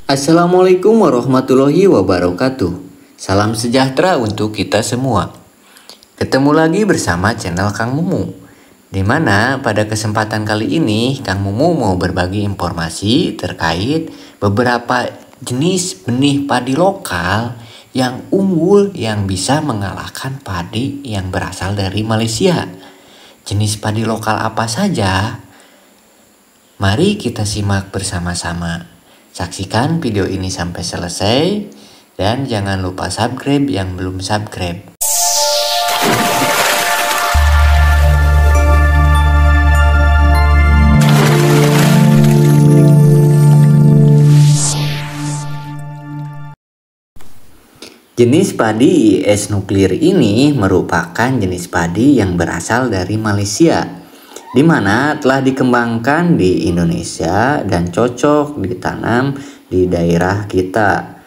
Assalamualaikum warahmatullahi wabarakatuh. Salam sejahtera untuk kita semua. Ketemu lagi bersama channel Kang Mumu, di mana pada kesempatan kali ini Kang Mumu mau berbagi informasi terkait beberapa jenis benih padi lokal yang unggul yang bisa mengalahkan padi yang berasal dari Malaysia. Jenis padi lokal apa saja? Mari kita simak bersama-sama. Saksikan video ini sampai selesai dan jangan lupa subscribe yang belum subscribe. Jenis padi IES nuklir ini merupakan jenis padi yang berasal dari Malaysia, di mana telah dikembangkan di Indonesia dan cocok ditanam di daerah kita.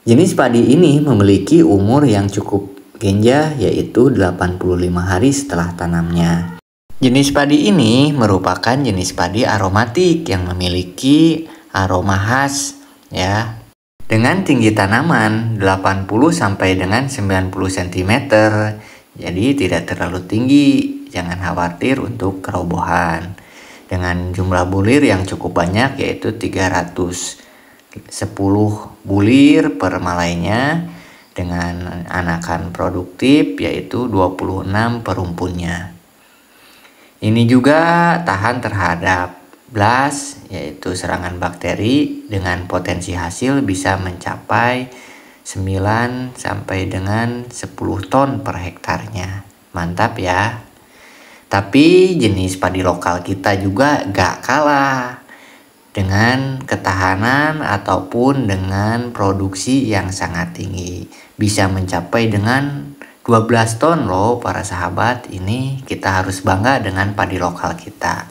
Jenis padi ini memiliki umur yang cukup genjah, yaitu 85 hari setelah tanamnya. Jenis padi ini merupakan jenis padi aromatik yang memiliki aroma khas ya. Dengan tinggi tanaman 80 sampai dengan 90 cm. Jadi tidak terlalu tinggi. Jangan khawatir untuk kerobohan. Dengan jumlah bulir yang cukup banyak, yaitu 310 bulir per malainya, dengan anakan produktif yaitu 26 per rumpunnya. Ini juga tahan terhadap blast, yaitu serangan bakteri, dengan potensi hasil bisa mencapai 9 sampai dengan 10 ton per hektarnya. Mantap ya. Tapi jenis padi lokal kita juga gak kalah dengan ketahanan ataupun dengan produksi yang sangat tinggi. Bisa mencapai dengan 12 ton loh para sahabat. Ini kita harus bangga dengan padi lokal kita.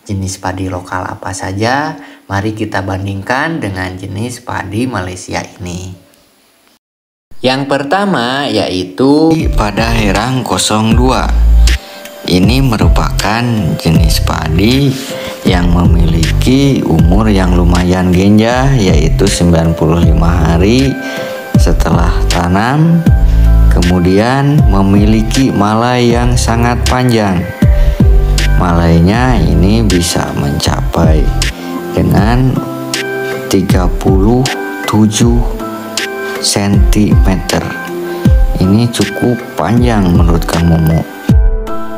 Jenis padi lokal apa saja? Mari kita bandingkan dengan jenis padi Malaysia ini. Yang pertama yaitu pada Herang 02. Ini merupakan jenis padi yang memiliki umur yang lumayan genjah, yaitu 95 hari setelah tanam. Kemudian memiliki malai yang sangat panjang. Malainya ini bisa mencapai dengan 37 cm. Ini cukup panjang menurut Kang Mumu.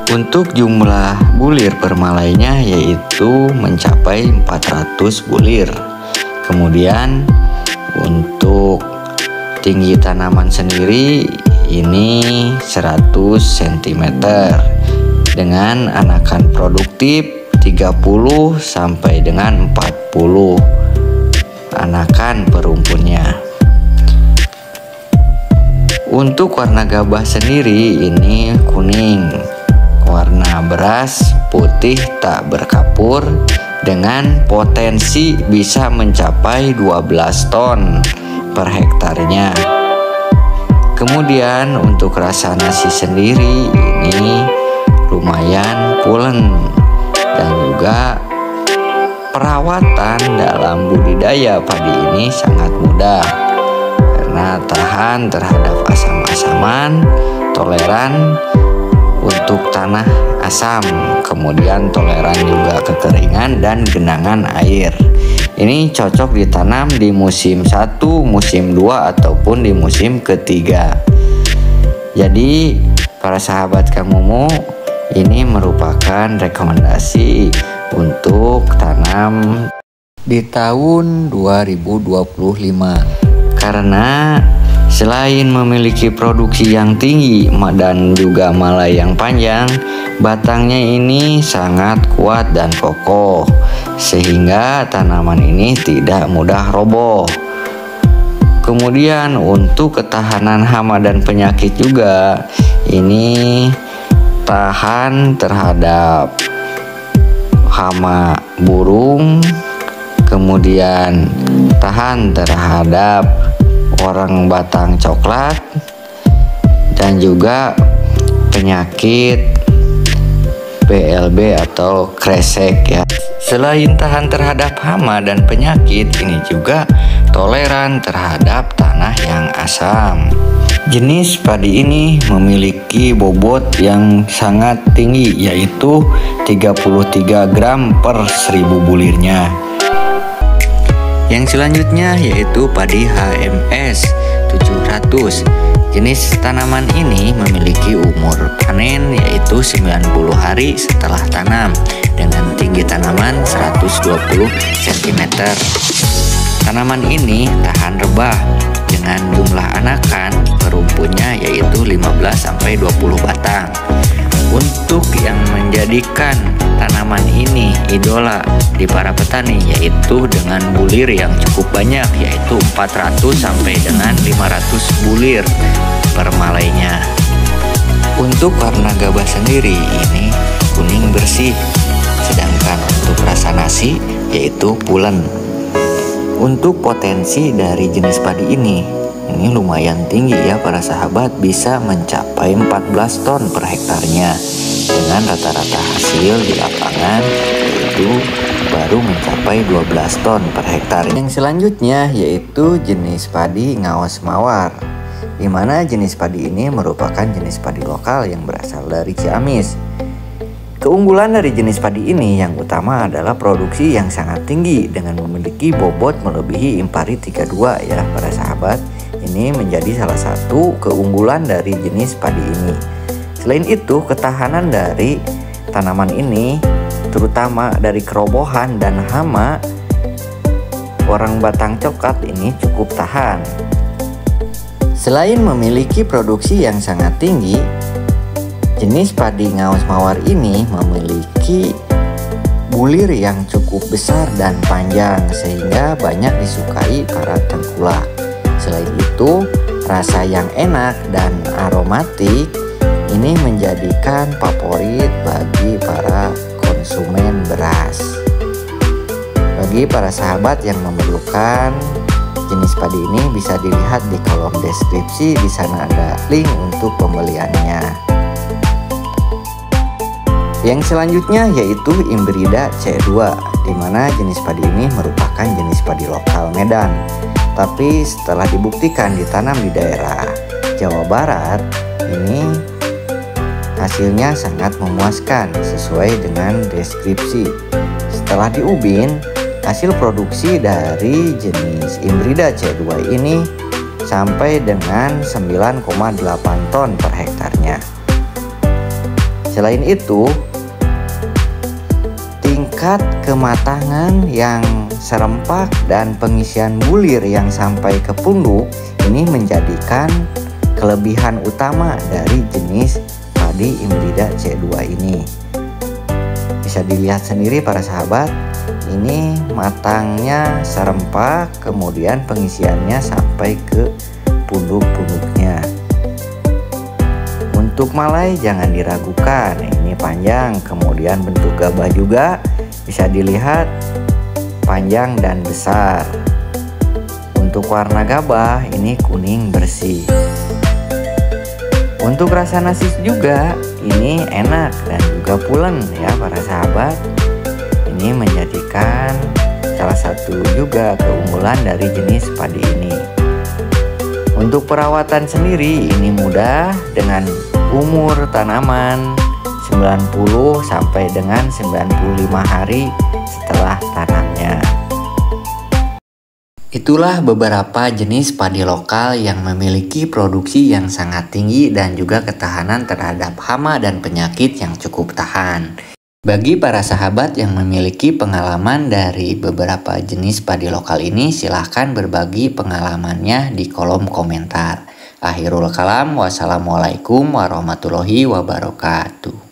Untuk jumlah bulir per malainya yaitu mencapai 400 bulir. Kemudian untuk tinggi tanaman sendiri ini 100 cm dengan anakan produktif 30 sampai dengan 40 anakan per rumpunnya. Untuk warna gabah sendiri ini kuning, warna beras putih tak berkapur, dengan potensi bisa mencapai 12 ton per hektarnya. Kemudian untuk rasa nasi sendiri ini lumayan pulen, dan juga perawatan dalam budidaya padi ini sangat mudah karena tahan terhadap asam-asaman, toleran untuk tanah asam, kemudian toleran juga kekeringan dan genangan air. Ini cocok ditanam di musim 1, musim 2 ataupun di musim ketiga. Jadi para sahabat Kang Mumu, ini merupakan rekomendasi untuk tanam di tahun 2025 karena selain memiliki produksi yang tinggi dan juga malai yang panjang, batangnya ini sangat kuat dan kokoh, sehingga tanaman ini tidak mudah roboh. Kemudian untuk ketahanan hama dan penyakit juga, ini tahan terhadap hama burung, kemudian tahan terhadap orang batang coklat, dan juga penyakit PLB atau kresek ya. Selain tahan terhadap hama dan penyakit, ini juga toleran terhadap tanah yang asam. Jenis padi ini memiliki bobot yang sangat tinggi, yaitu 33 gram per 1000 bulirnya. Yang selanjutnya yaitu padi HMS 700. Jenis tanaman ini memiliki umur panen yaitu 90 hari setelah tanam dengan tinggi tanaman 120 cm. Tanaman ini tahan rebah dengan jumlah anakan perumpunnya yaitu 15-20 batang. Untuk yang menjadikan tanaman ini idola di para petani yaitu dengan bulir yang cukup banyak, yaitu 400 sampai dengan 500 bulir per malainya. Untuk warna gabah sendiri ini kuning bersih, sedangkan untuk rasa nasi yaitu pulen. Untuk potensi dari jenis padi ini lumayan tinggi ya para sahabat, bisa mencapai 14 ton per hektarnya dengan rata-rata hasil di lapangan yaitu baru mencapai 12 ton per hektar. Yang selanjutnya yaitu jenis padi ngaos mawar, di mana jenis padi ini merupakan jenis padi lokal yang berasal dari Ciamis. Keunggulan dari jenis padi ini yang utama adalah produksi yang sangat tinggi dengan memiliki bobot melebihi impari 32 ya para sahabat. Ini menjadi salah satu keunggulan dari jenis padi ini. Selain itu, ketahanan dari tanaman ini terutama dari kerobohan dan hama orang batang coklat ini cukup tahan. Selain memiliki produksi yang sangat tinggi, jenis padi ngaos mawar ini memiliki bulir yang cukup besar dan panjang sehingga banyak disukai para tengkulak. Selain itu, rasa yang enak dan aromatik ini menjadikan favorit bagi para konsumen beras. Bagi para sahabat yang memerlukan jenis padi ini bisa dilihat di kolom deskripsi, di sana ada link untuk pembeliannya. Yang selanjutnya yaitu Imbrida C2, di mana jenis padi ini merupakan jenis padi lokal Medan. Tapi setelah dibuktikan ditanam di daerah Jawa Barat, ini hasilnya sangat memuaskan sesuai dengan deskripsi. Setelah diubin, hasil produksi dari jenis Imbrida C2 ini sampai dengan 9,8 ton per hektarnya. Selain itu, tingkat kematangan yang serempak dan pengisian bulir yang sampai ke punduk ini menjadikan kelebihan utama dari jenis padi Imbrida C2 ini. Bisa dilihat sendiri para sahabat, ini matangnya serempak, kemudian pengisiannya sampai ke punduk-punduknya. Untuk malai jangan diragukan, ini panjang, kemudian bentuk gabah juga bisa dilihat panjang dan besar. Untuk warna gabah ini kuning bersih. Untuk rasa nasi juga ini enak dan juga pulen ya para sahabat. Ini menjadikan salah satu juga keunggulan dari jenis padi ini. Untuk perawatan sendiri ini mudah dengan umur tanaman 90 sampai dengan 95 hari setelah tanamnya. Itulah beberapa jenis padi lokal yang memiliki produksi yang sangat tinggi dan juga ketahanan terhadap hama dan penyakit yang cukup tahan. Bagi para sahabat yang memiliki pengalaman dari beberapa jenis padi lokal ini, silahkan berbagi pengalamannya di kolom komentar. Akhirul kalam, wassalamualaikum warahmatullahi wabarakatuh.